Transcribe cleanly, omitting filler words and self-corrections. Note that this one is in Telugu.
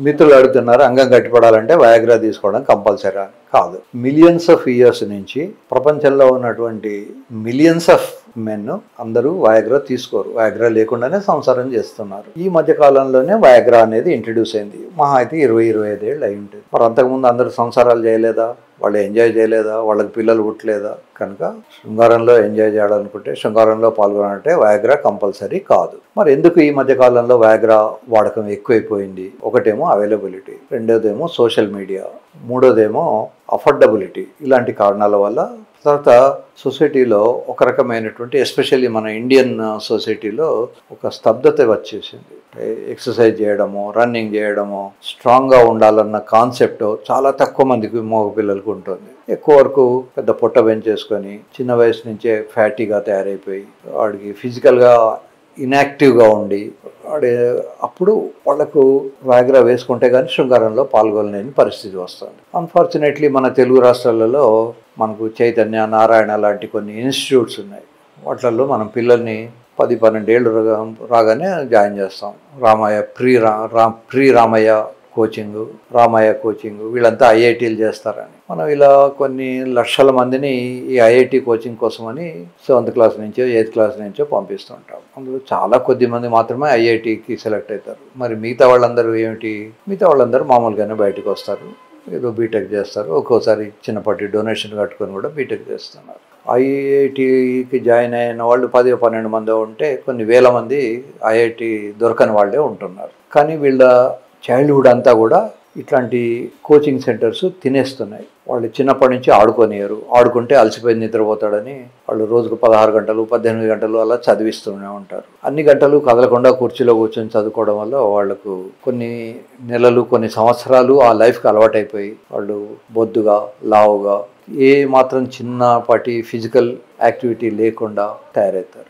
మిత్రులు అడుగుతున్నారు, అంగం గట్టిపడాలంటే వయాగ్రా తీసుకోవడం కంపల్సరీ కాదు. మిలియన్స్ ఆఫ్ ఇయర్స్ నుంచి ప్రపంచంలో ఉన్నటువంటి మిలియన్స్ ఆఫ్ మెన్ అందరూ వయాగ్రా తీసుకోరు. వయాగ్రా లేకుండానే సంసారం చేస్తున్నారు. ఈ మధ్య కాలంలోనే వయాగ్రా అనేది ఇంట్రడ్యూస్ అయింది. మహా అయితే 20-25 ఏళ్ళు అయి ఉంటుంది. మరి అంతకుముందు అందరూ సంసారాలు చేయలేదా? వాళ్ళు ఎంజాయ్ చేయలేదా? వాళ్ళకి పిల్లలు పుట్టలేదా? కనుక శృంగారంలో ఎంజాయ్ చేయాలనుకుంటే, శృంగారంలో పాల్గొనాలంటే వయాగ్రా కంపల్సరీ కాదు. మరి ఎందుకు ఈ మధ్య కాలంలో వయాగ్రా వాడకం ఎక్కువైపోయింది? ఒకటేమో అవైలబిలిటీ, రెండోదేమో సోషల్ మీడియా, మూడోదేమో అఫోర్డబిలిటీ. ఇలాంటి కారణాల వల్ల తర్వాత సొసైటీలో ఒక రకమైనటువంటి, ఎస్పెషల్లీ మన ఇండియన్ సొసైటీలో ఒక స్తబ్దత వచ్చేసింది. ఎక్సర్సైజ్ చేయడము, రన్నింగ్ చేయడము, స్ట్రాంగ్గా ఉండాలన్న కాన్సెప్ట్ చాలా తక్కువ మందికి, మగ పిల్లలకు ఉంటుంది. ఎక్కువ వరకు పెద్ద పొట్ట పెంచేసుకొని చిన్న వయసు నుంచే ఫ్యాటీగా తయారైపోయి వాడికి ఫిజికల్గా ఇన్యాక్టివ్గా ఉండి అప్పుడు వాళ్లకు వయాగ్రా వేసుకుంటే కానీ శృంగారంలో పాల్గొనలేని పరిస్థితి వస్తుంది. అన్ఫార్చునేట్లీ మన తెలుగు రాష్ట్రాలలో మనకు చైతన్య, నారాయణ లాంటి కొన్ని ఇన్స్టిట్యూట్స్ ఉన్నాయి. వాటిల్లో మనం పిల్లల్ని 10-12 ఏళ్ళు రాగానే జాయిన్ చేస్తాం. Ramaiah pre Ramaiah coaching, Ramaiah coaching, వీళ్ళంతా ఐఐటీలు చేస్తారని మనం ఇలా కొన్ని లక్షల మందిని ఈ ఐఐటి కోచింగ్ కోసమని 7th క్లాస్ నుంచో 8th క్లాస్ నుంచో పంపిస్తుంటాం. అందులో చాలా కొద్ది మంది మాత్రమే ఐఐటికి సెలెక్ట్ అవుతారు. మరి మిగతా వాళ్ళందరూ ఏమిటి? మిగతా వాళ్ళందరూ మామూలుగానే బయటకు వస్తారు, ఏదో బీటెక్ చేస్తారు. ఒక్కోసారి చిన్నపాటి డొనేషన్ కట్టుకొని కూడా బీటెక్ చేస్తున్నారు. ఐఐటికి జాయిన్ అయిన వాళ్ళు 10-12 మంది ఉంటే కొన్ని వేల మంది ఐఐటి దొరకని వాళ్ళే ఉంటున్నారు. కానీ వీళ్ళ చైల్డ్హుడ్ అంతా కూడా ఇట్లాంటి కోచింగ్ సెంటర్స్ తినేస్తున్నాయి. వాళ్ళు చిన్నప్పటి నుంచి ఆడుకోనియరు. ఆడుకుంటే అలసిపోయి నిద్రపోతాడని వాళ్ళు రోజుకు 16 గంటలు 18 గంటలు అలా చదివిస్తూనే ఉంటారు. అన్ని గంటలు కదలకుండా కుర్చీలో కూర్చొని చదువుకోవడం వల్ల వాళ్లకు కొన్ని నెలలు, కొన్ని సంవత్సరాలు ఆ లైఫ్కి అలవాటైపోయి వాళ్ళు బొద్దుగా, లావుగా, ఏ మాత్రం చిన్నపాటి ఫిజికల్ యాక్టివిటీ లేకుండా తయారవుతారు.